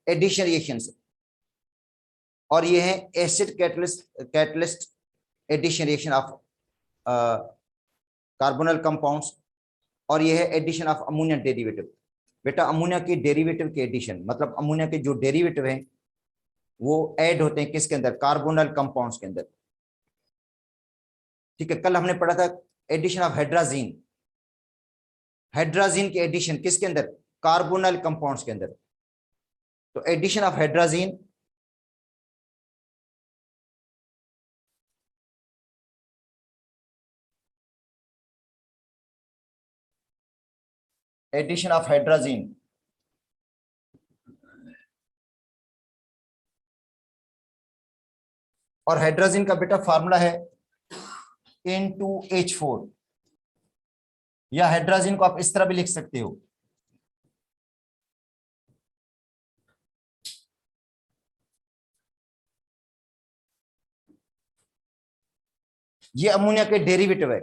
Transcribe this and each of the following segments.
Addition reaction से, और ये है acid catalyst addition reaction of carbonyl compounds, और ये है एडिशन ऑफ अमोनिया डेरिवेटिव। बेटा अमोनिया के डेरिवेटिव के एडिशन, मतलब अमोनिया के जो डेरिवेटिव हैं वो ऐड होते हैं किसके अंदर, कार्बोनल कंपाउंड्स के अंदर। ठीक है, कल हमने पढ़ा था एडिशन ऑफ हाइड्राजीन, हाइड्राजीन के एडिशन किसके अंदर, कार्बोनल कंपाउंड्स के अंदर। तो addition of hydrazine addition of hydrazine और हाइड्रोजन का बेटा फार्मूला है N2H4, या हाइड्रोजन को आप इस तरह भी लिख सकते हो, ये अमोनिया के डेरिवेटिव है।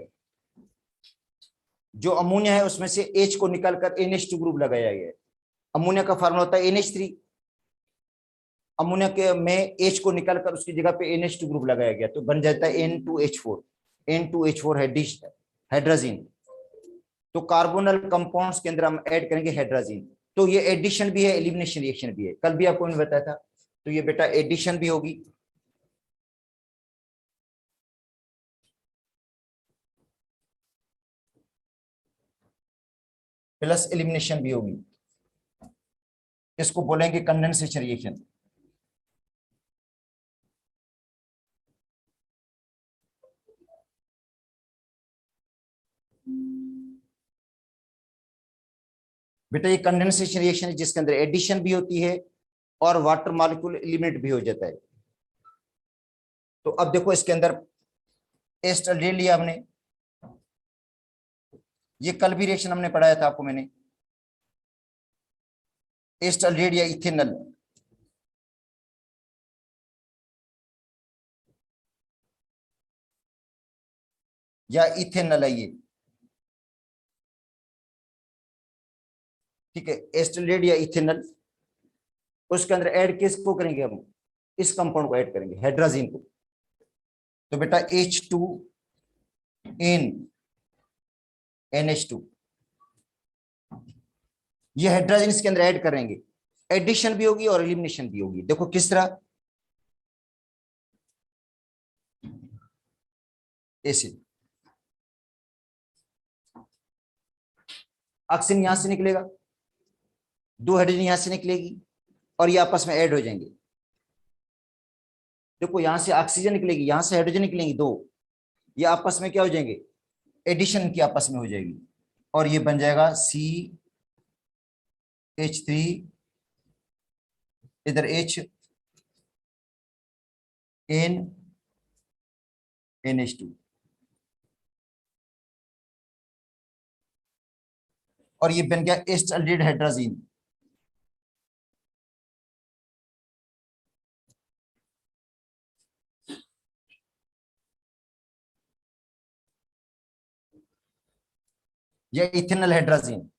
जो अमोनिया है उसमें से H को निकालकर NH2 ग्रुप लगाया गया है। अमोनिया का फार्मूला होता है NH3, अमोनिया के में H को निकालकर उसकी जगह पे NH2 ग्रुप लगाया गया, तो बन जाता है N2H4, N2H4 हाइड्रोजन। तो कार्बोनल कंपाउंड्स के अंदर हम ऐड करेंगे हाइड्रोजन। तो ये एडिशन भी है, एलिमिनेशन रिएक्शन भी है, कल भी आपको मैंने बताया था। तो ये बेटा एडिशन भी होगी प्लस एलिमिनेशन भी होगी, इसको बोलेंगे कंडेंसेशन रिएक्शन। बेटा ये कंडेंसेशन रिएक्शन है जिसके अंदर एडिशन भी होती है और वाटर मॉलिक्यूल एलिमिनेट भी हो जाता है। तो अब देखो इसके अंदर एस्टर ले लिया हमने, ये कल भी रिएक्शन हमने पढ़ाया था आपको मैंने, एस्टर या इथेनॉल, या इथेनॉल है ये, ठीक है, एस्टर या इथेनॉल। उसके अंदर ऐड किसको करेंगे हम, इस कंपाउंड को ऐड करेंगे, हाइड्रोजन को। तो बेटा H2NH2, ये हाइड्रोजन इसके अंदर ऐड करेंगे, एडिशन भी होगी और एलिमिनेशन भी होगी। देखो किस तरह, एसिड ऑक्सीजन यहां से निकलेगा, दो हाइड्रोजन यहां से निकलेगी और ये आपस में ऐड हो जाएंगे। देखो यहां से ऑक्सीजन निकलेगी, यहां से हाइड्रोजन निकलेंगी दो, ये आपस में क्या हो जाएंगे, एडिशन की आपस में हो जाएगी, और ये बन जाएगा CH3, इधर HNNH2, और ये बन गया एस्टल्डेड हाइड्रोजन। ये इथेनॉल हाइड्रोजन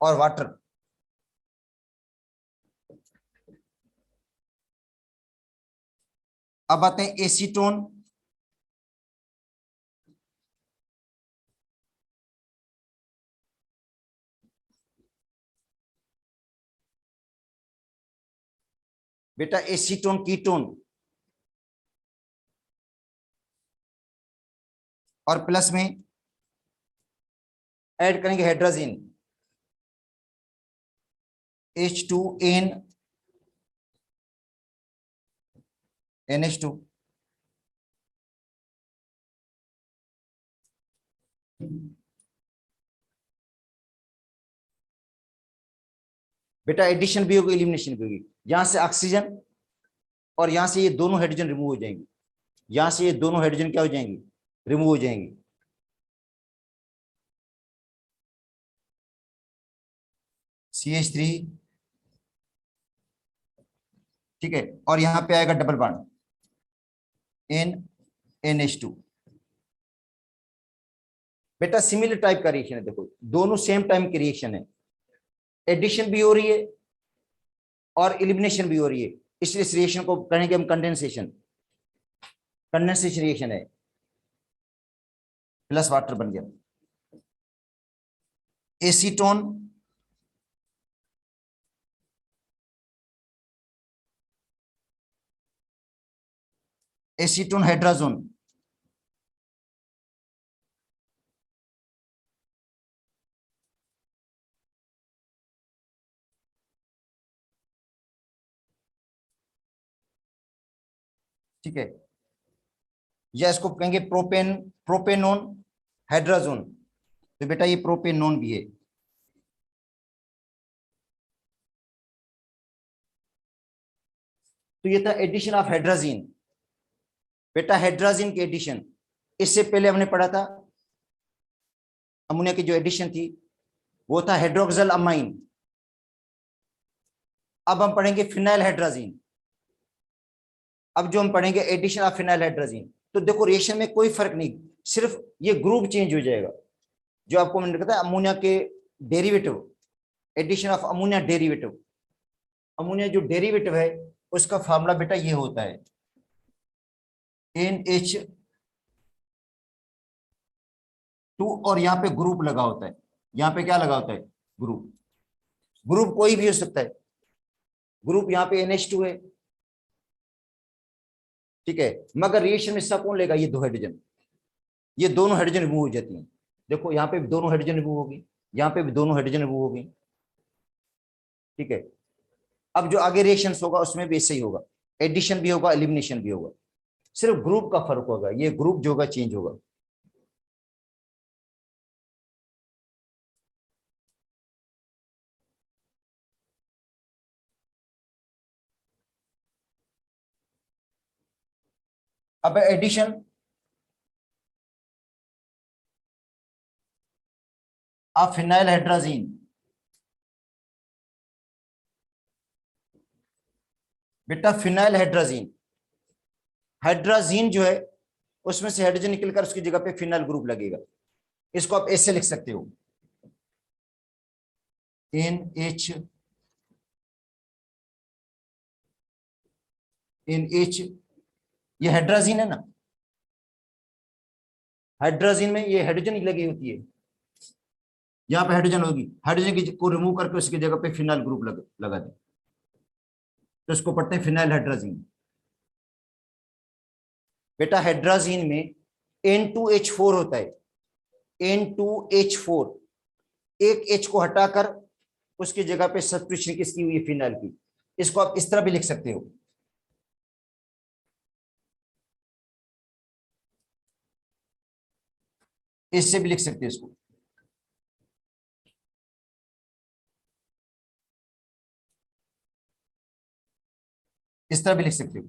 और वाटर। अब आते हैं एसीटोन, बेटा एसीटोन कीटोन, और प्लस में ऐड करेंगे हाइड्रोजन H2NNH2। बेटा एडिशन भी होगी, एलिमिनेशन भी होगी, यहां से ऑक्सीजन और यहां से ये दोनों हाइड्रोजन रिमूव हो जाएंगे, यहां से ये दोनों हाइड्रोजन क्या हो जाएंगे, रिमूव हो जाएंगे। CH3, ठीक है, और यहां पे आएगा डबल बॉन्ड NNH2। बेटा सिमिलर टाइप का रिएक्शन है, देखो दोनों सेम टाइम की रिएक्शन है, एडिशन भी हो रही है और एलिमिनेशन भी हो रही है, इसलिए इस रिएक्शन को कहेंगे हम कंडेंसेशन। कंडेंसेशन रिएक्शन है, प्लस वाटर बन गया एसीटोन एसीटोन हाइड्राजोन, ठीक है, या इसको कहेंगे प्रोपेनोन हाइड्राजोन। तो बेटा ये प्रोपेनोन भी है। तो ये था एडिशन ऑफ हाइड्राजीन। बेटा हाइड्राजीन की एडिशन, इससे पहले हमने पढ़ा था अमोनिया की जो एडिशन थी वो था हाइड्रोक्सिल अमाइन। अब हम पढ़ेंगे फिनाइल हाइड्राजीन। अब जो हम पढ़ेंगे एडिशन ऑफ फिनाइल हाइड्राजीन, तो देखो रिएक्शन में कोई फर्क नहीं, सिर्फ ये ग्रुप चेंज हो जाएगा। जो आपको मैंने कहा था अमोनिया के derivative, addition of ammonia derivative, ammonia जो डेरिवेटिव है उसका फार्मूला बेटा ये होता है NH2 और यहाँ पे ग्रुप लगा होता है, यहाँ पे क्या लगा होता है ग्रुप। ग्रुप कोई भी हो सकता है, ग्रुप यहाँ पे NH2 है, ठीक है, मगर रिएक्शन में हिस्सा कौन लेगा, ये दो हाइड्रोजन, ये दोनों हाइड्रोजन रिमूव हो जाती हैं। देखो यहाँ पे भी दोनों हाइड्रोजन रिमूव होगी, यहाँ पे भी दोनों हाइड्रोजन रिमूव होगी, ठीक है। अब जो आगे रिएक्शन होगा उसमें भी ऐसे ही होगा, एडिशन भी होगा एलिमिनेशन भी होगा, सिर्फ ग्रुप का फर्क होगा, ये ग्रुप जो होगा चेंज होगा। अब एडिशन ऑफ फिनाइल हाइड्राजीन। बेटा फिनाइल हाइड्राजीन, हाइड्राजीन जो है उसमें से हाइड्रोजन निकलकर उसकी जगह पे फिनाइल ग्रुप लगेगा। इसको आप ऐसे लिख सकते हो NH, ये हाइड्राजीन है ना, हाइड्राजीन में ये हाइड्रोजन ही लगी होती है, यहाँ पे हाइड्रोजन होगी, हाइड्रोजन की को रिमूव करके उसकी जगह पे फिनाइल ग्रुप लगा दे, तो इसको पढ़ते हैं फिनाइल हाइड्राजीन। बेटा हाइड्राजीन में N2H4 होता है, N2H4, एक H को हटाकर उसकी जगह पे सब्स्टिट्यूशन किसकी हुई है फिनाइल की। इसको आप इस तरह भी लिख सकते हो, इससे भी लिख सकते हो, इसको इस तरह भी लिख सकते हो।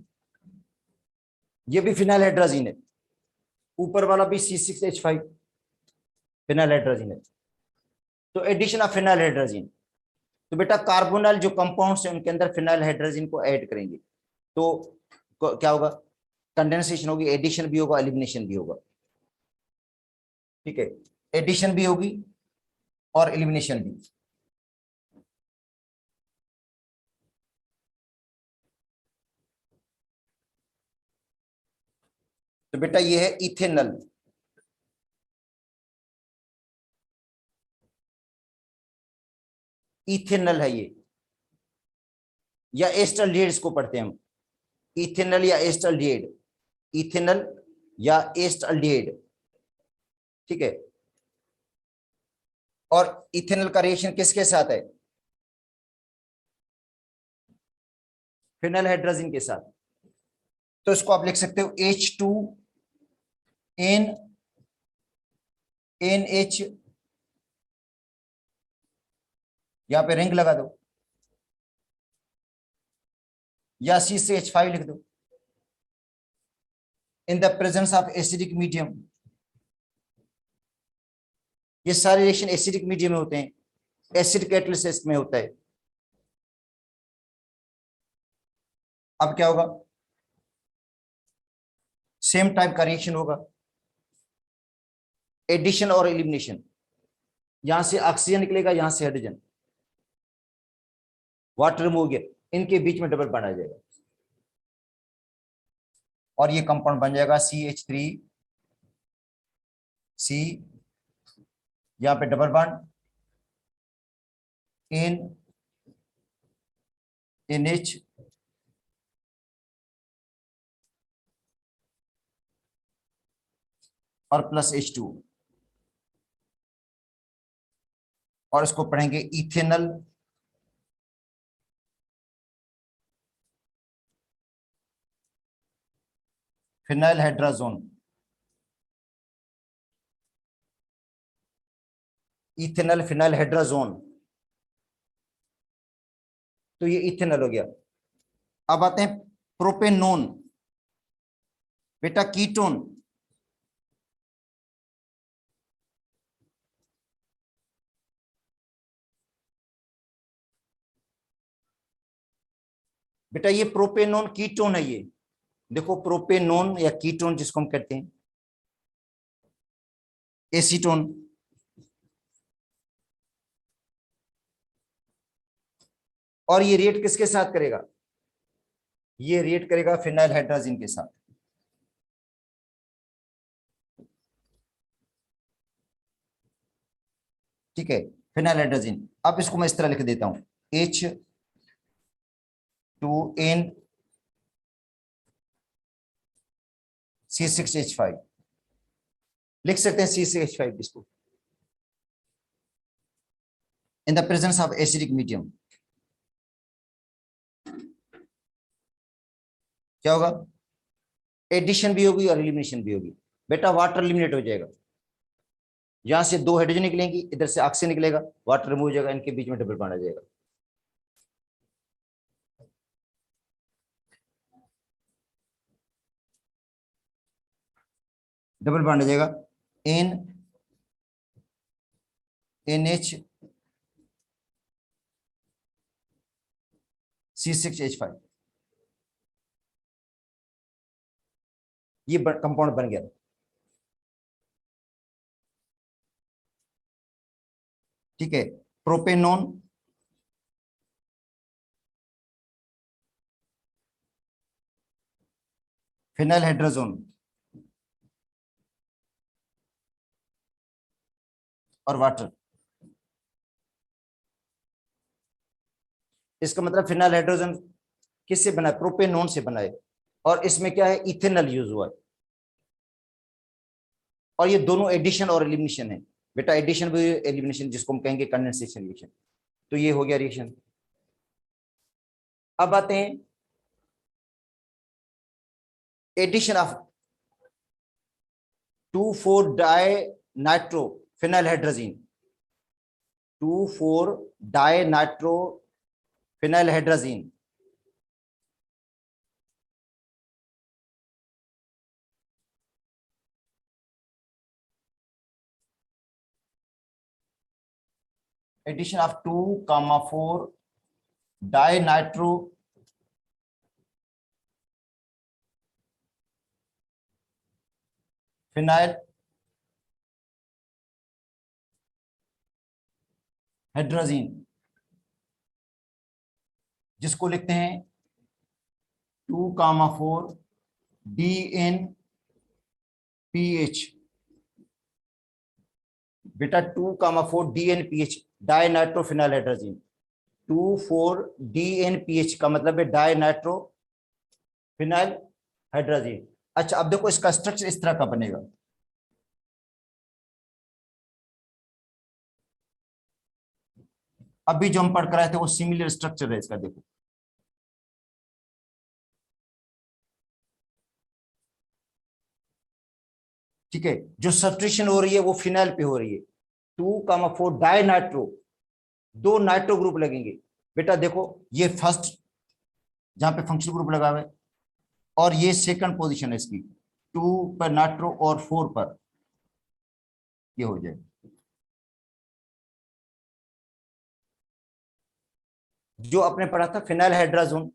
ये भी फिनाइल हाइड्राजीन है, ऊपर वाला भी C6H5 फिनाइल हाइड्राजीन है। तो एडिशन ऑफ फिनाइल हाइड्राजीन, तो बेटा कार्बोनाइल जो कंपाउंड्स हैं उनके अंदर फिनाइल हाइड्राजीन को ऐड करेंगे, तो क्या होगा, कंडेंसेशन होगी, एडिशन भी होगा एलिमिनेशन भी होगा, ठीक है, एडिशन भी होगी और एलिमिनेशन भी। तो बेटा ये है इथेनल, इथेनल है ये, या एस्टल्डिहाइड इसको पढ़ते हैं हम, इथेनल या एस्टल्डिहाइड, इथेनल या एस्टल्डिहाइड, ठीक है। और इथेनल का रिएक्शन किसके साथ है, फिनाइल हाइड्राजीन के साथ। तो इसको आप लिख सकते हो H2NH, यहां पे रिंग लगा दो, या C6H5 लिख दो, in the presence of acidic medium. ये सारे रिएक्शन एसिडिक मीडियम में होते हैं, एसिड कैटालिसिस में होता है। अब क्या होगा, सेम टाइप का रिएक्शन होगा, एडिशन और एलिमिनेशन, यहां से ऑक्सीजन निकलेगा, यहां से हाइड्रोजन, वाटर रिमूव हो गया, इनके बीच में डबल बॉन्ड आ जाएगा और ये कंपाउंड बन जाएगा CH3 C, यहां पे डबल बॉन्ड इन NH और प्लस H2 और इसको पढ़ेंगे ethanal phenyl hydrazone, ethanal phenyl hydrazone, तो ये इथेनल हो गया। अब आते हैं प्रोपेनोन, बेटा कीटोन, बेटा ये प्रोपेनोन कीटोन है। ये देखो प्रोपेनोन या कीटोन जिसको हम कहते हैं, एसीटोन, और ये रिएक्ट किसके साथ करेगा? ये रिएक्ट करेगा फिनाइल हाइड्रोजन के साथ। ठीक है, फिनाइल हाइड्रोजन। अब इसको मैं इस तरह लिख देता हूं H2N C6H5 लिख सकते हैं, C6H5 इसको, in the presence of acidic medium. क्या होगा? एडिशन भी होगी और एलिमिनेशन भी होगी। बेटा वाटर एलिमिनेट हो जाएगा, यहां से 2 हाइड्रोजन निकलेंगी, इधर से ऑक्सीजन निकलेगा, वाटर रिमूव हो जाएगा, इनके बीच में डबल बॉन्ड आ जाएगा। डबल बॉन्ड आ जाएगा NH C6H5, ये कंपाउंड बन गया। ठीक है, प्रोपेनोन फिनाइल हाइड्रोजोन और वाटर। इसका मतलब फिनाइल हाइड्रोजन किससे बना है? प्रोपेनोन से बना है, और इसमें क्या है? इथेनॉल यूज हुआ है। और ये दोनों एडिशन और एलिमिनेशन है बेटा, एडिशन भी एलिमिनेशन जिसको हम कहेंगे कंडेंसेशन रिएक्शन। तो ये हो गया रिएक्शन। अब आते हैं addition of 2,4 di nitro phenyl hydrogen, 2,4 di nitro phenyl hydrogen, addition of 2,4 di nitro phenyl hydrogen, जिसको लिखते हैं 2,4 DNPH। बेटा 2,4 DNPH di nitro phenyl hydrogen, 2,4 DNPH का मतलब है डाई नाइट्रो फिनाइल हाइड्रोजन। अच्छा अब देखो इसका स्ट्रक्चर इस तरह का बनेगा। अभी जो हम पढ़ कर आए थे वो सिमिलर स्ट्रक्चर है इसका, देखो ठीक है। जो सब्स्टिट्यूशन हो रही है वो फिनाइल पे हो रही है, 2,4 डाई नाइट्रो, 2 नाइट्रो ग्रुप लगेंगे। बेटा देखो ये फर्स्ट जहां पे फंक्शनल ग्रुप लगा हुआ है, और ये सेकंड पोजीशन है इसकी, 2 पर नाइट्रो और 4 पर, ये हो जाए। जो आपने पढ़ा था फिनाइल हाइड्राजोन,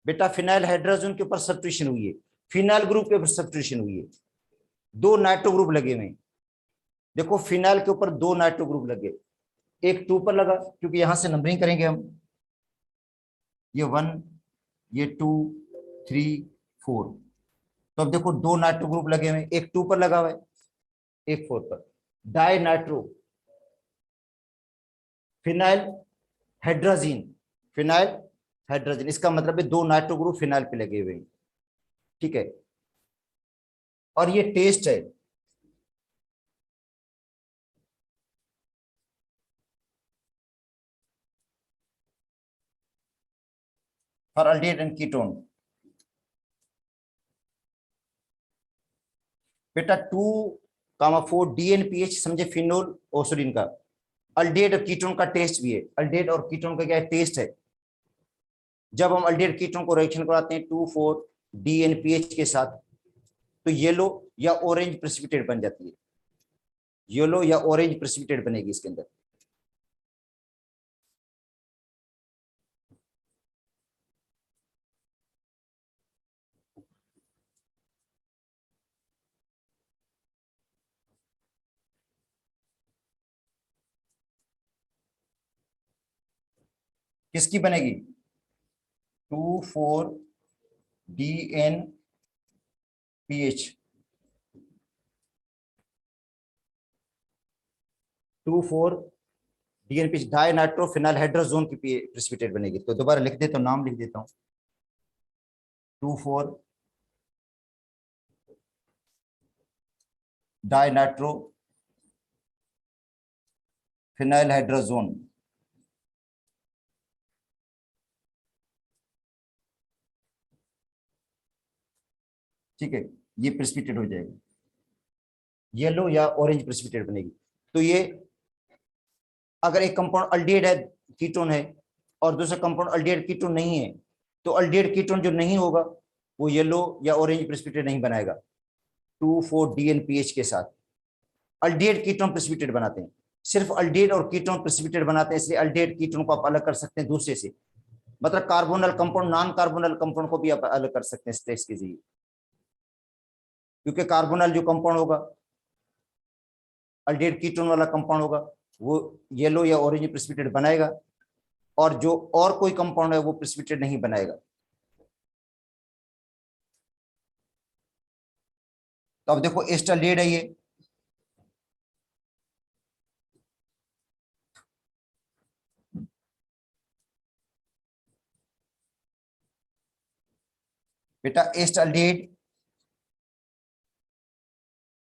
बेटा फिनाइल हाइड्राजोन के ऊपर सब्स्टिट्यूशन हुई है, फिनाइल ग्रुप के ऊपर सब्स्टिट्यूशन हुई है, 2 नाइट्रो ग्रुप लगे हुए। देखो फिनाइल के ऊपर 2 नाइट्रो ग्रुप लगे, एक 2 पर लगा क्योंकि यहां से नंबरिंग करेंगे हम, ये 1, ये 2, 3, 4। तो अब देखो दो नाइट्रो ग्रुप लगे हुए, एक 2 पर लगा हुआ है, एक 4 पर। Di nitro phenyl hydrogen, phenyl hydrogen, इसका मतलब है दो नाइट्रो ग्रुप फिनाइल पे लगे हुए हैं। ठीक है, और ये टेस्ट है, फॉर अल्डिहाइड एंड कीटोन। बेटा 2,4 डीएनपीएच, समझे, फिनोल ओसोडिन का। अल्डिहाइड और कीटोन का टेस्ट भी है, अल्डिहाइड और कीटोन का क्या है, टेस्ट है। जब हम अल्डिहाइड कीटोन को रिएक्शन कराते हैं 2,4 डीएनपीएच के साथ, तो येलो या ऑरेंज प्रेसिपिटेट बन जाती है, येलो या ऑरेंज प्रेसिपिटेट बनेगी इसके अंदर। किसकी बनेगी, 2,4 डीएनपीएच, 2,4 डीएनपीएच डाई नाइट्रोफिनाइल हाइड्रोजोन की प्रेसिपिटेट बनेगी। तो दोबारा लिख देता हूँ, नाम लिख देता हूँ, 2,4 डाई नाइट्रो फिनाइल हाइड्रोजोन। ठीक है, ये प्रेसिपिटेट हो जाएगा, येलो या ऑरेंज प्रेसिपिटेट बनेगी। तो ये अगर एक कंपाउंड अल्डिहाइड है, कीटोन है, और दूसरा कंपाउंड अल्डिहाइड कीटोन नहीं है, तो अल्डिहाइड कीटोन जो नहीं होगा वो येलो या ऑरेंज प्रेसिपिटेट नहीं बनाएगा 2,4 डीएनपीएच के साथ। अल्डिहाइड कीटोन प्रेसिपिटेट बनाते हैं, सिर्फ अल्डिहाइड और कीटोन प्रेसिपिटेट बनाते हैं, इसलिए अल्डिहाइड कीटोन को आप अलग कर सकते हैं दूसरे से। मतलब कार्बोनल कंपाउंड, नॉन कार्बोनल कंपाउंड को भी आप अलग कर सकते हैं इस टेस्ट के जरिए, क्योंकि कार्बोनल जो कंपाउंड होगा, अल्डिहाइड कीटोन वाला कंपाउंड होगा, वो येलो या ऑरेंज प्रेसिपिटेट बनाएगा, और जो और कोई कंपाउंड है वो प्रेसिपिटेट नहीं बनाएगा। तो अब देखो एस्टाल्डिहाइड है ये, बेटा एस्टाल्डिहाइड,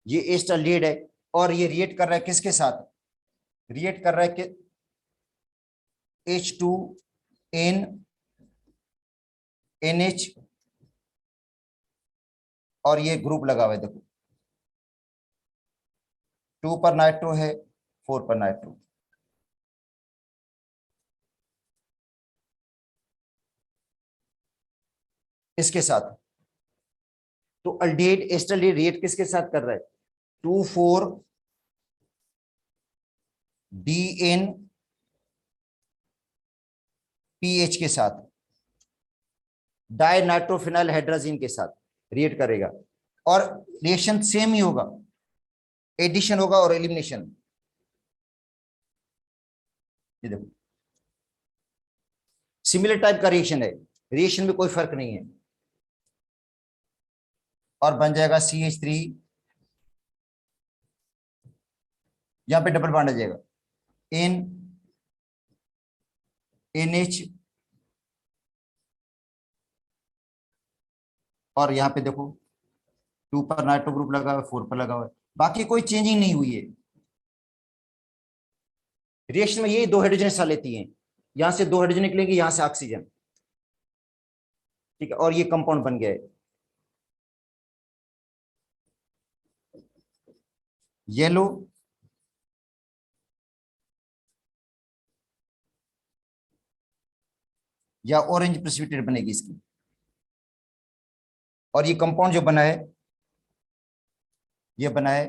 ये एस्टाल्डिहाइड है, और ये रिएक्ट कर रहा है किसके साथ, रिएक्ट कर रहा है कि H2N NH, और ये ग्रुप लगा हुआ है देखो, 2 पर नाइट्रो है, 4 पर नाइट्रो। इसके साथ तो अल्डिहाइड एस्टाल्डिहाइड रिएक्ट किसके साथ कर रहा है, 2,4 DNPH के साथ, डाई नाइट्रोफिनाइल हाइड्रोजीन के साथ रिएक्ट करेगा, और रिएक्शन सेम ही होगा, एडिशन होगा और एलिमिनेशन। ये देखो सिमिलर टाइप का रिएक्शन है, रिएक्शन में कोई फर्क नहीं है, और बन जाएगा CH3, यहां पे डबल बॉन्ड आ जाएगा, N NH, और यहाँ पे देखो 2 पर नाइट्रो ग्रुप लगा हुआ है, 4 पर लगा हुआ है, बाकी कोई चेंजिंग नहीं हुई है। रिएक्शन में यही दो हाइड्रोजन हिस्सा लेती हैं, यहां से दो हाइड्रोजन निकलेंगे, यहां से ऑक्सीजन। ठीक है, और ये कंपाउंड बन गया है येलो या ऑरेंज प्रेसिपिटेट बनेगी इसकी, और ये कंपाउंड जो बना है, ये बना है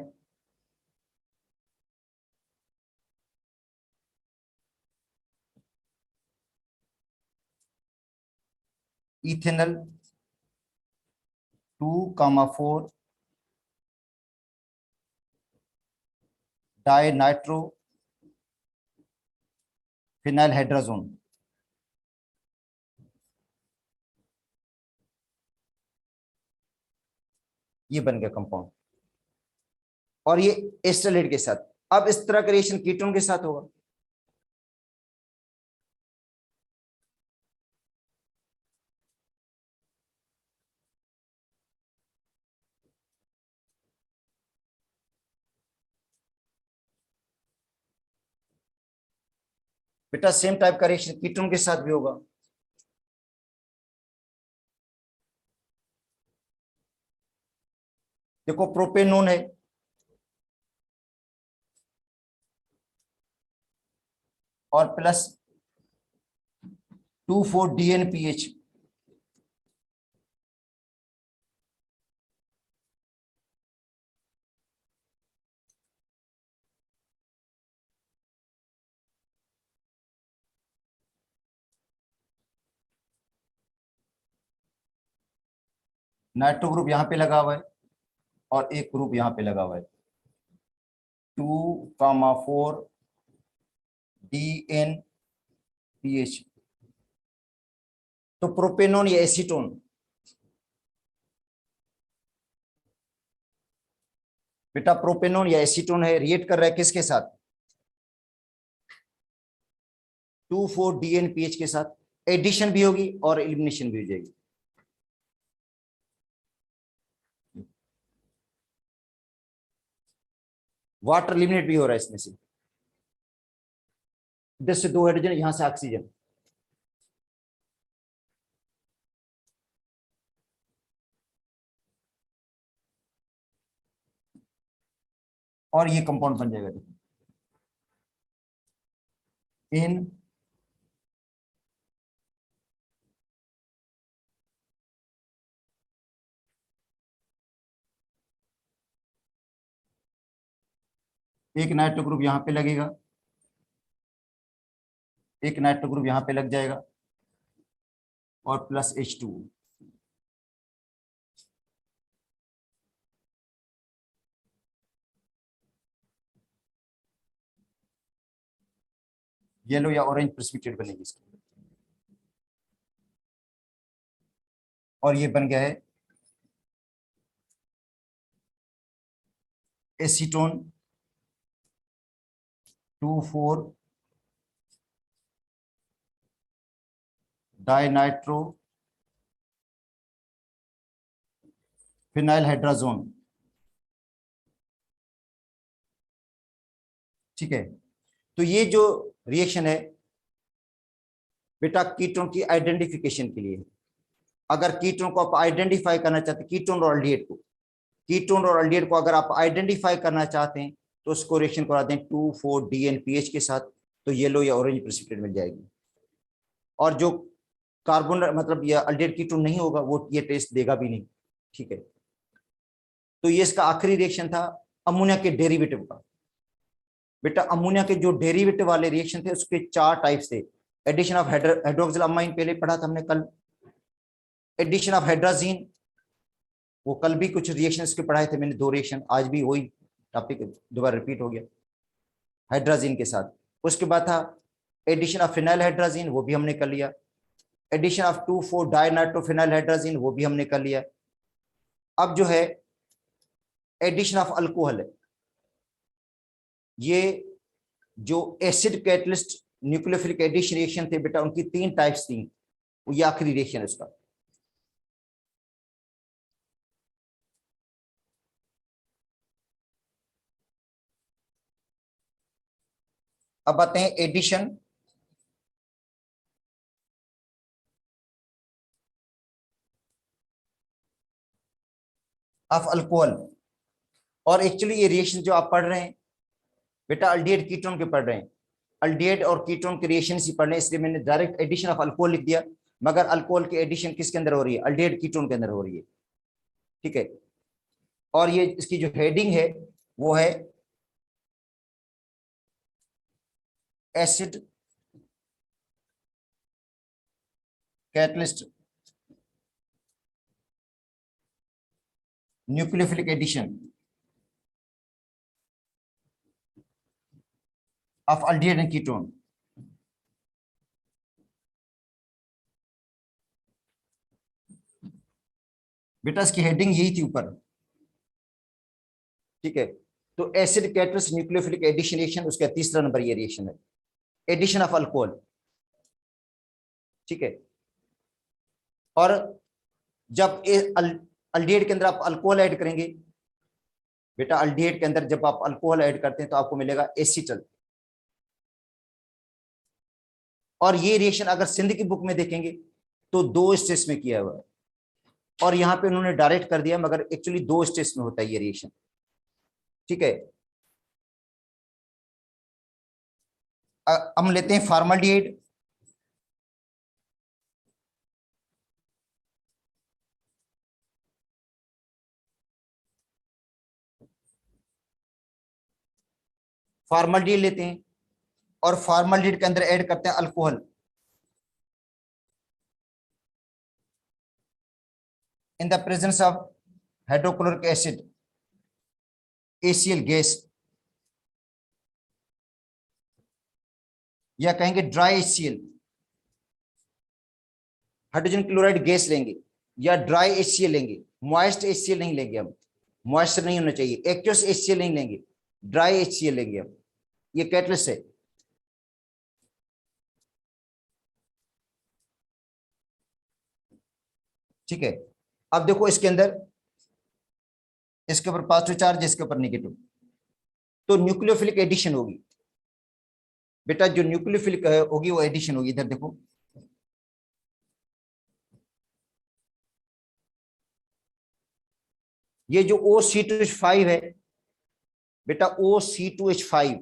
ethanal 2,4 di nitro phenyl hydrazone. ये बन गया कंपाउंड, और ये एस्टरेलेट के साथ। अब इस तरह का रिएक्शन कीटोन के साथ होगा। बेटा सेम टाइप का रिएक्शन कीटोन के साथ भी होगा। देखो प्रोपेनोन है, और प्लस 2,4-DNPH। नाइट्रो ग्रुप यहाँ पे लगा हुआ है और एक ग्रुप यहाँ पे लगा हुआ है, 2,4-DNPH। तो प्रोपेनोन या एसीटोन, बेटा प्रोपेनोन या एसीटोन है, रिएक्ट कर रहा है किसके साथ? 2,4-DNPH के साथ। एडिशन भी होगी और एलिमिनेशन भी हो जाएगी। वाटर एलिमिनेट भी हो रहा है इसमें से, इधर से 2 हाइड्रोजन, यहां से ऑक्सीजन। और ये कंपाउंड बन जाएगा इन एक नाइट्रो ग्रुप यहां पे लगेगा, एक नाइट्रो ग्रुप यहां पे लग जाएगा, और प्लस H2। येलो या ऑरेंज प्रेसिपिटेट बनेगी इसकी। और ये बन गया है एसीटोन 2,4-डाइनाइट्रो फिनाइल हाइड्राजोन। ठीक है, तो ये जो रिएक्शन है बेटा कीटोन की आइडेंटिफिकेशन के लिए। अगर कीटोन को आप आइडेंटिफाई करना चाहते हैं, कीटोन और अल्डिहाइड को, कीटोन और अल्डिहाइड को अगर आप आइडेंटिफाई करना चाहते हैं तो उसको रिएक्शन करा दें 2,4-DNPH के साथ, तो येलो या ऑरेंज प्रेसिपिटेट मिल जाएगी। और जो कार्बन मतलब ये अल्डिहाइड कीटोन नहीं होगा वो ये टेस्ट देगा भी नहीं। ठीक है, तो ये इसका आखिरी रिएक्शन था अमोनिया के डेरिवेटिव का। बेटा अमोनिया के जो डेरिवेटिव वाले रिएक्शन थे उसके 4 टाइप्स थे। एडिशन ऑफ हाइड्रोक्सिल अमाइन पहले पढ़ा था हमने कल, एडिशन ऑफ हाइड्राजीन, वो कल भी कुछ रिएक्शन के पढ़ाए थे मैंने, 2 रिएक्शन, आज भी वही टॉपिक दोबारा रिपीट हो गया हाइड्राजीन के साथ। उसके बाद था एडिशन ऑफ फिनाइल हाइड्राजीन, वो भी हमने कर लिया। एडिशन ऑफ 2,4-डाइनाइट्रोफिनाइल हाइड्राजीन, वो भी हमने कर लिया। अब जो है एडिशन ऑफ अल्कोहल है, ये जो acid catalyst nucleophilic addition reaction थे बेटा, उनकी 3 टाइप्स थी, वो ये आखिरी रिएक्शन है उसका। अब आते हैं एडिशन ऑफ अल्कोहल। और एक्चुअली ये रिएक्शन जो आप पढ़ रहे हैं बेटा अल्डिहाइड कीटोन के पढ़ रहे हैं, अल्डिहाइड और कीटोन के रिएक्शन ही पढ़ रहे हैं, इसलिए मैंने डायरेक्ट एडिशन ऑफ अल्कोहल लिख दिया। मगर अल्कोहल की एडिशन किसके अंदर हो रही है? अल्डिहाइड कीटोन के अंदर हो रही है। ठीक है, और ये इसकी जो हेडिंग है वो है acid catalyst nucleophilic addition of aldehyde and ketone. बेटा इसकी हेडिंग यही थी ऊपर, ठीक है। तो acid catalyst nucleophilic addition reaction, उसका तीसरा नंबर ये रिएक्शन है, एडिशन ऑफ अल्कोहल। ठीक है। और जब अल्डिहाइड के अंदर आप अल्कोहल ऐड करेंगे बेटा, अल्डिहाइड के अंदर जब आप अल्कोहल ऐड करते हैं तो आपको मिलेगा एसीटल। और ये रिएक्शन अगर सिंध की बुक में देखेंगे तो 2 स्टेज में किया हुआ है, और यहां पे उन्होंने डायरेक्ट कर दिया, मगर एक्चुअली 2 स्टेज में होता है ये रिएक्शन। ठीक है। हम लेते हैं फॉर्मल्डिहाइड। फॉर्मल्डिहाइड लेते हैं और फॉर्मल्डिहाइड के अंदर ऐड करते हैं alcohol in the presence of hydrochloric acid, ACl gas, या कहेंगे dry HCl, hydrogen chloride gas लेंगे, या ड्राई HCl लेंगे, मॉइस्ट HCl नहीं लेंगे हम, मॉइस्चर नहीं होना चाहिए, एक्वस HCl नहीं लेंगे, ड्राई HCl लेंगे हम। ये कैटलिस्ट है। ठीक है। अब देखो इसके अंदर, इसके ऊपर पॉजिटिव चार्ज, इसके ऊपर नेगेटिव, तो न्यूक्लियोफिलिक एडिशन होगी बेटा, जो न्यूक्लियोफिलिक होगी वो एडिशन होगी। इधर देखो, ये जो OC2H5 है बेटा, OC2H5,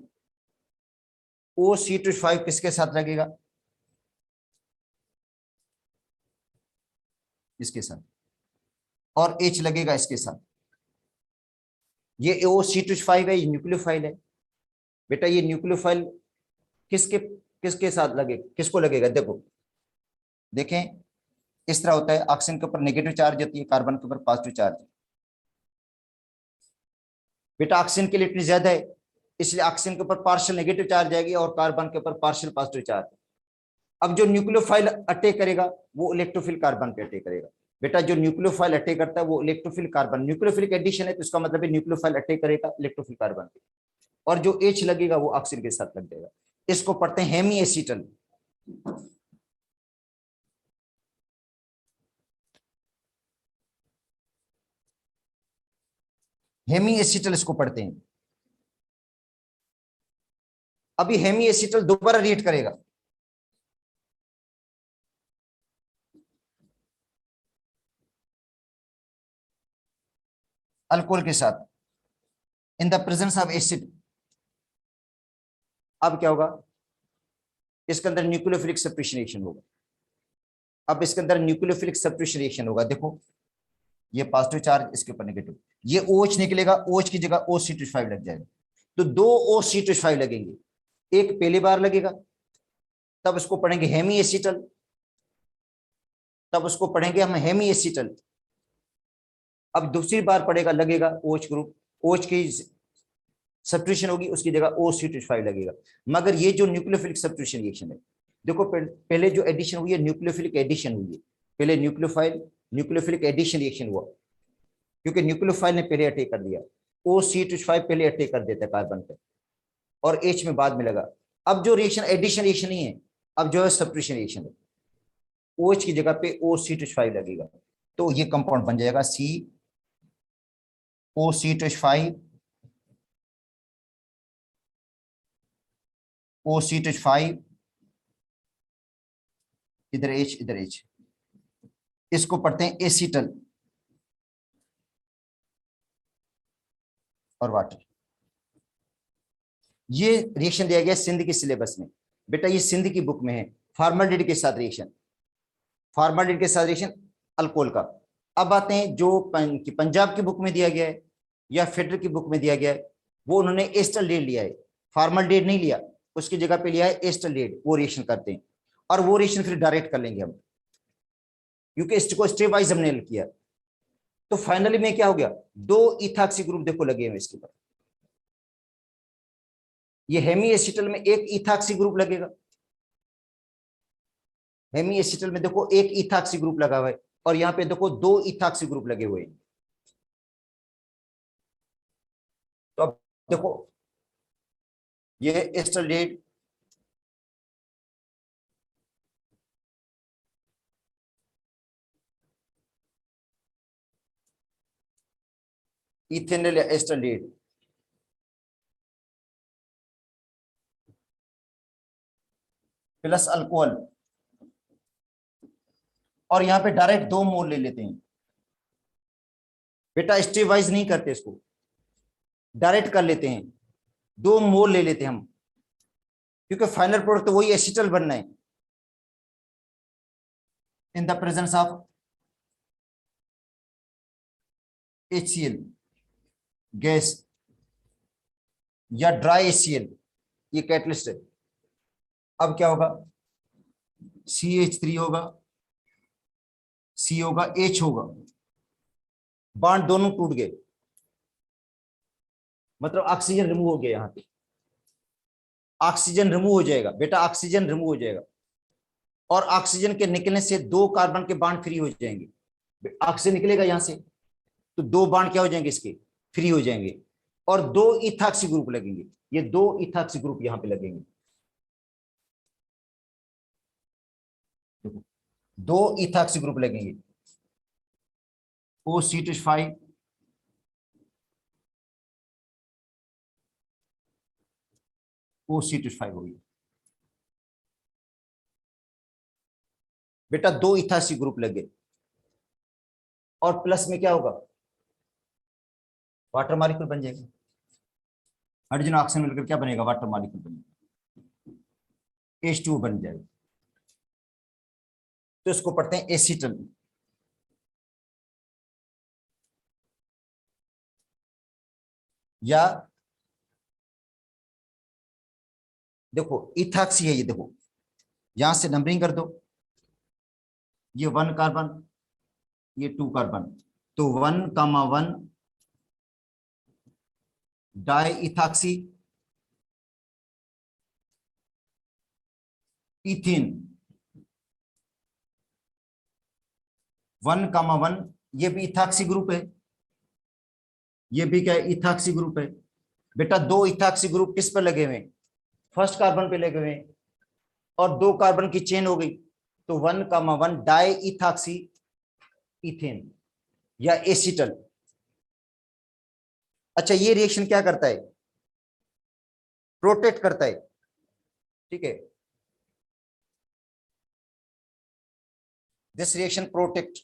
OC2H5 किसके साथ लगेगा? इसके साथ, और H लगेगा इसके साथ। ये OC2H5 है, ये न्यूक्लियोफाइल है बेटा। ये न्यूक्लियोफाइल किसके किसके साथ लगे, किसको लगेगा? देखो देखें, इस तरह होता है, ऑक्सीजन के ऊपर नेगेटिव चार्ज होती है, कार्बन के ऊपर पॉजिटिव चार्ज। बेटा ऑक्सीजन की लिटरेचर ज्यादा है, इसलिए ऑक्सीजन के ऊपर पार्शियल नेगेटिव चार्ज आएगी और कार्बन के ऊपर पार्शियल पॉजिटिव चार्ज। अब जो न्यूक्लियोफाइल अटैक करेगा वो इलेक्ट्रोफिल कार्बन पे अटैक करेगा बेटा। जो न्यूक्लियोफाइल अटैक करता है वो इलेक्ट्रोफिल कार्बन, न्यूक्लियोफिलिक एडिशन है तो इसका मतलब है न्यूक्लियोफाइल अटैक करेगा इलेक्ट्रोफिल कार्बन पे, और जो H लगेगा वो ऑक्सीजन के साथ लग जाएगा। इसको पढ़ते हैं हेमी एसीटल। हेमी एसीटल इसको पढ़ते हैं। अभी हेमी एसीटल दोबारा रिएक्ट करेगा, अल्कोहल के साथ in the presence of acid. अब क्या होगा? इसके अंदर न्यूक्लियोफिलिक सब्स्टिट्यूशन रिएक्शन होगा। अब इसके अंदर न्यूक्लियोफिलिक सब्स्टिट्यूशन रिएक्शन होगा। देखो ये पॉजिटिव चार्ज, इसके ऊपर नेगेटिव, ये OH निकलेगा, OH की जगह OC2H5 लग जाएगा। तो 2 OC2H5 लगेंगे, एक पहली बार लगेगा तब इसको पढ़ेंगे हेमी एसीटल, तब उसको पढ़ेंगे हम हेमी एसीटल। अब दूसरी बार पड़ेगा, लगेगा OH ग्रुप, OH की सब्स्टिट्यूशन होगी, उसकी जगह OC2H5 लगेगा। मगर ये जो न्यूक्लियोफिलिक सब्स्टिट्यूशन रिएक्शन है, देखो पहले जो एडिशन हुई है न्यूक्लियोफिलिक एडिशन हुई है, पहले न्यूक्लियोफिलिक एडिशन रिएक्शन हुआ, क्योंकि न्यूक्लियोफाइल ने पहले अटैक कर दिया। OC2H5 पहले अटैक कर देता है कार्बन पे, और H में बाद में लगा। अब जो रिएक्शन एडिशन रिएक्शन नहीं है, अब जो है सब्स्टिट्यूशन रिएक्शन है, OH की जगह पे OC2H5 लगेगा, तो ये कंपाउंड बन जाएगा COC2H5, OC2H5, इधर H, इधर H। इसको पढ़ते हैं एसीटल और वाटर। ये रिएक्शन दिया गया सिंध की सिलेबस में बेटा, ये सिंध की बुक में है, फॉर्मल्डिहाइड के साथ रिएक्शन, फॉर्मल्डिहाइड के साथ रिएक्शन अल्कोहल का। अब आते हैं जो पंजाब की बुक में दिया गया है या फेडरल की बुक में दिया गया है, वो उन्होंने एस्टल्डिहाइड लिया है, फॉर्मल्डिहाइड नहीं लिया, उसकी जगह पे लिया है एस्टल्डिहाइड। वो रिएक्शन करते हैं, और वो रिएक्शन फिर डायरेक्ट कर लेंगे हम, क्योंकि इसको स्टेप वाइज हमने किया। तो फाइनली में क्या हो गया? 2 इथाक्सी ग्रुप देखो लगे हुए इसके ऊपर। ये हेमी एसिटल में एक इथाक्सी ग्रुप लगेगा, हेमी एसिटल में देखो एक इथाक्सी ग्रुप लगा हुआ है, और यहां पे देखो 2 इथाक्सी ग्रुप लगे हुए हैं। तो अब देखो ये एस्टल्डेड, इथेनॉल या एस्टल्डेड, प्लस अल्कोहल, और यहां पे डायरेक्ट 2 मोल ले लेते हैं। बेटा स्टेप वाइज नहीं करते, इसको डायरेक्ट कर लेते हैं, 2 मोल ले लेते हैं हम, क्योंकि फाइनल प्रोडक्ट तो वही एसिटल बनना है। In the presence of HCl gas या ड्राई HCl, ये कैटलिस्ट है। अब क्या होगा, CH3 होगा, C होगा, H होगा, बॉन्ड दोनों टूट गए, मतलब ऑक्सीजन रिमूव हो गया। यहां पे ऑक्सीजन रिमूव हो जाएगा बेटा, ऑक्सीजन रिमूव हो जाएगा, और ऑक्सीजन के निकलने से 2 कार्बन के बॉन्ड फ्री हो जाएंगे। ऑक्सीजन निकलेगा यहां से, तो 2 बॉन्ड क्या हो जाएंगे इसके, फ्री हो जाएंगे, और 2 इथाक्सी ग्रुप लगेंगे। ये 2 इथाक्सी ग्रुप यहां पे लगेंगे, 2 इथाक्सी ग्रुप लगेंगे। OC-5 OC-5 होगी बेटा, 2 इथाक्सी ग्रुप लगे, और प्लस में क्या होगा, वाटर मॉलिक्यूल बन जाएगा। हाइड्रोजन ऑक्सीजन मिलकर क्या बनेगा, वाटर मॉलिक्यूल बनेगा, H2 बन जाएगा। तो इसको पढ़ते हैं एसिटल। या देखो इथाक्सी है ये, देखो यहां से नंबरिंग कर दो, ये 1 कार्बन, ये 2 कार्बन, तो 1,1 डाई इथाक्सी इथेन, 1,1, ये भी इथाक्सी ग्रुप है, ये भी क्या है, इथाक्सी ग्रुप है। बेटा 2 इथाक्सी ग्रुप किस पर लगे हुए, फर्स्ट कार्बन पे लगे हुए, और 2 कार्बन की चेन हो गई, तो 1,1 डाई इथाक्सी इथेन या एसिटल। अच्छा ये रिएक्शन क्या करता है, प्रोटेक्ट करता है, ठीक है, दिस रिएक्शन प्रोटेक्ट,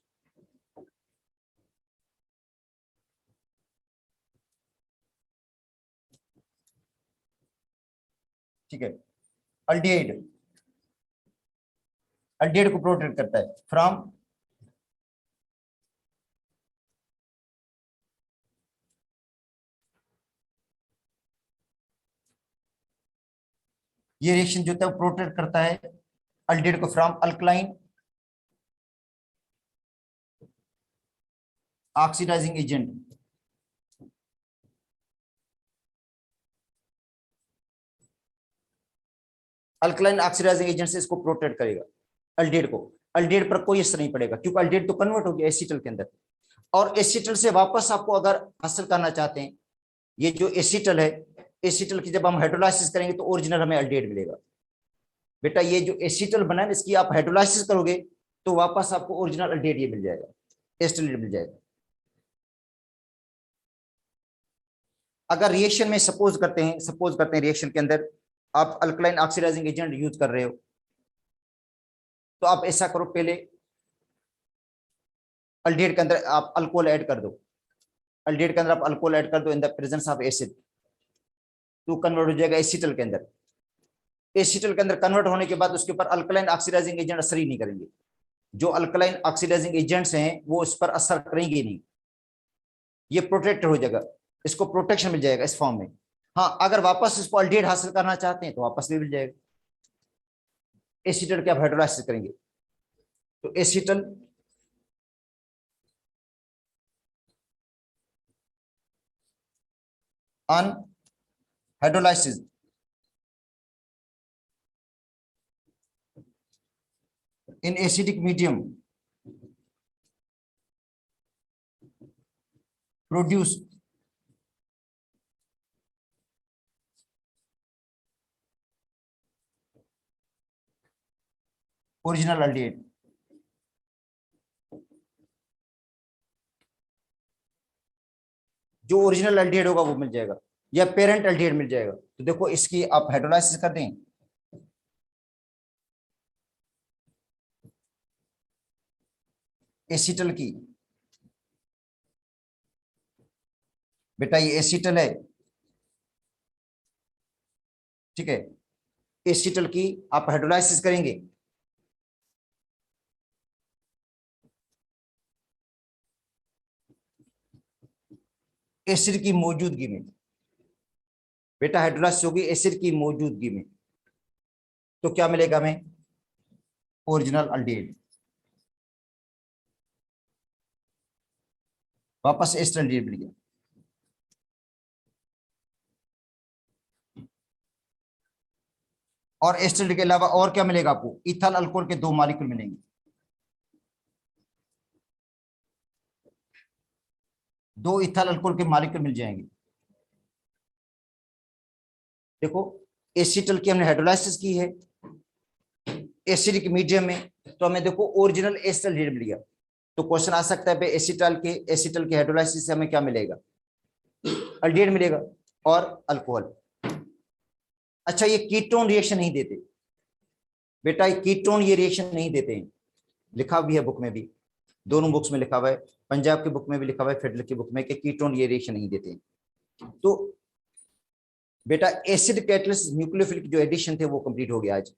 ठीक है। अल्डिहाइड, अल्डिहाइड को प्रोटेक्ट करता है फ्रॉम ये रिएक्शन जो है वो प्रोटेक्ट करता है अल्डिहाइड को from alkaline oxidising agent, alkaline oxidising agent से इसको प्रोटेक्ट करेगा अल्डिहाइड को। अल्डिहाइड पर कोई असर नहीं पड़ेगा, क्योंकि अल्डिहाइड तो कन्वर्ट हो गया एसिटल के अंदर, और एसिटल से वापस आपको अगर हासिल करना चाहते हैं, ये जो एसिटल है, एसिटल की जब हम हाइड्रोलाइसिस करेंगे तो ओरिजिनल हमें अल्डिहाइड मिलेगा। बेटा ये जो एसिटल बना है इसकी आप हाइड्रोलाइसिस करोगे तो वापस आपको ओरिजिनल अल्डिहाइड ये मिल जाएगा, एस्टल्डिहाइड मिल जाएगा। अगर रिएक्शन में सपोज करते हैं रिएक्शन के अंदर आप अल्कलाइन ऑक्सीडाइजिंग एजेंट यूज कर रहे हो, तो आप ऐसा करो, पहले अल्डिहाइड के अंदर आप अल्कोहल ऐड कर दो, अल्डिहाइड के अंदर आप अल्कोहल ऐड कर दो in the presence of acid, तो कन्वर्ट हो जाएगा एसिटल के अंदर। एसिटल के अंदर कन्वर्ट होने के बाद उसके ऊपर अल्कलाइन ऑक्सीडाइजिंग एजेंट असर ही नहीं करेंगे, जो अल्कलाइन ऑक्सीडाइजिंग एजेंट्स हैं वो इस पर असर करेंगे नहीं, ये प्रोटेक्ट हो जाएगा, इसको प्रोटेक्शन मिल जाएगा इस फॉर्म में। हाँ अगर वापस इसको अल्डिहाइड हासिल करना चाहते हैं तो वापस भी मिल जाएगा। एसिटल के आप हाइड्रोलाइसिस करेंगे, तो acetal on hydrolysis in acidic medium produce original aldehyde, जो ओरिजिनल अल्डिहाइड होगा वो मिल जाएगा, या पेरेंट अल्डिहाइड मिल जाएगा। तो देखो इसकी आप हाइड्रोलाइसिस कर दें, एसीटल की, बेटा ये एसीटल है, ठीक है, एसीटल की आप हाइड्रोलाइसिस करेंगे, एसिड की मौजूदगी में, बेटा हाइड्रोलाइसिस होगी एसिड की मौजूदगी में, तो क्या मिलेगा हमें, ओरिजिनल अल्डिहाइड, वापस एस्टर अल्डिहाइड मिल गया। और एस्टर के अलावा और क्या मिलेगा आपको, इथाइल अल्कोहल के 2 मॉलिक्यूल मिलेंगे, 2 इथाइल अल्कोहल के मॉलिक्यूल मिल जाएंगे। देखो एसीटल की हमने हाइड्रोलाइसिस की है एसिडिक मीडियम में, तो हमें देखो ओरिजिनल एस्टर अल्डिहाइड मिल गया। तो क्वेश्चन आ सकता है एसीटल के हाइड्रोलाइसिस से हमें क्या मिलेगा, अल्डिहाइड मिलेगा और अल्कोहल। अच्छा ये कीटोन रिएक्शन नहीं देते बेटा, ये कीटोन ये रिएक्शन नहीं देते हैं, लिखा भी है बुक में भी, दोनों बुक्स में लिखा हुआ है, पंजाब की बुक में भी लिखा हुआ है, फेडरल की बुक में, कि कीटोन ये रिएक्शन नहीं देते हैं। तो बेटा एसिड कैटलिस्ट न्यूक्लियोफिलिक जो एडिशन थे वो कंप्लीट हो गया आज।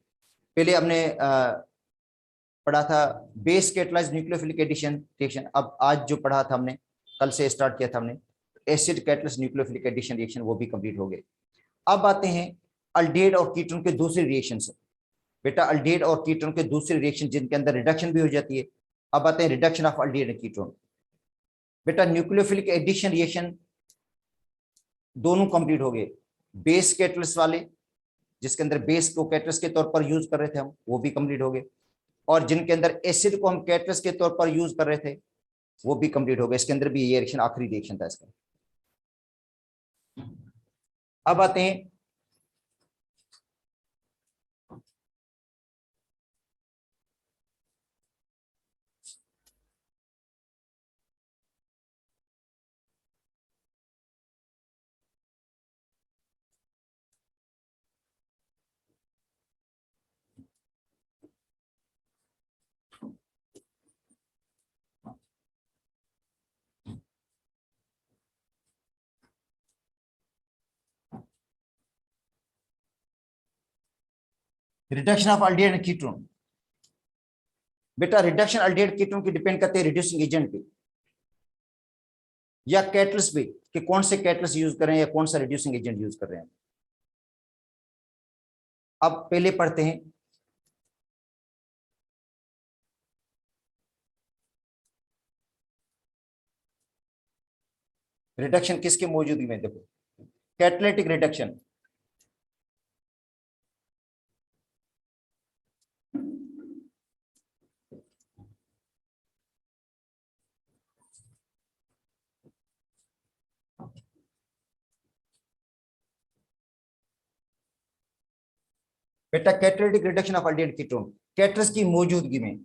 पहले हमने पढ़ा था base catalysed nucleophilic addition reaction, अब आज जो पढ़ा था हमने, कल से स्टार्ट किया था हमने, acid catalyst nucleophilic addition reaction, वो भी कंप्लीट हो गए। अब आते हैं अल्डिहाइड और कीटोन के दूसरे रिएक्शन से। बेटा अल्डिहाइड और कीटोन के दूसरे रिएक्शन जिनके अंदर रिडक्शन भी हो जाती है। अब आते हैं reduction of aldehyde and ketone. बेटा न्यूक्लियोफिलिक एडिशन रिएक्शन दोनों कंप्लीट हो गए, बेस कैटलिस्ट वाले जिसके अंदर बेस को कैटलिस्ट के तौर पर यूज कर रहे थे हम, वो भी कंप्लीट हो गए, और जिनके अंदर एसिड को हम कैटलिस्ट के तौर पर यूज कर रहे थे वो भी कंप्लीट हो गए। इसके अंदर भी ये रिएक्शन आखिरी रिएक्शन था इसका। अब आते हैं reduction of aldehyde and ketone. बेटा रिडक्शन अल्डिहाइड कीटोन की डिपेंड करते हैं रिड्यूसिंग एजेंट पे या कैटलिस्ट पे, कि कौन से कैटलिस्ट यूज कर रहे हैं या कौन सा रिड्यूसिंग एजेंट यूज कर रहे हैं। अब पहले पढ़ते हैं रिडक्शन किसके मौजूदगी में, देखो कैटालिटिक रिडक्शन, बेटा catalytic reduction of aldehyde ketone catalyst की मौजूदगी में।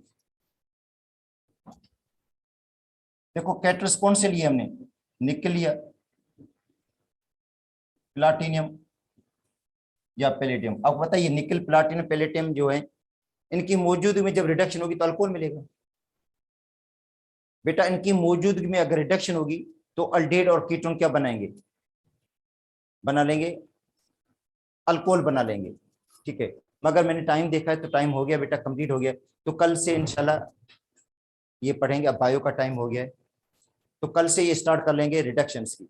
देखो कैटलिस्ट कौन से लिए हमने, निकल लिया, प्लाटिनियम या पैलेडियम। अब बताइए निकल प्लाटिनम पैलेडियम जो है इनकी मौजूदगी में जब रिडक्शन होगी तो अल्कोहल मिलेगा। बेटा इनकी मौजूदगी में अगर रिडक्शन होगी तो अल्डिहाइड और कीटोन क्या बनाएंगे, बना लेंगे, अल्कोहल बना लेंगे, ठीक है। मगर मैंने टाइम देखा है तो टाइम हो गया बेटा, कंप्लीट हो गया, तो कल से इंशाल्लाह ये पढ़ेंगे। अब बायो का टाइम हो गया है तो कल से ये स्टार्ट कर लेंगे रिडक्शंस की।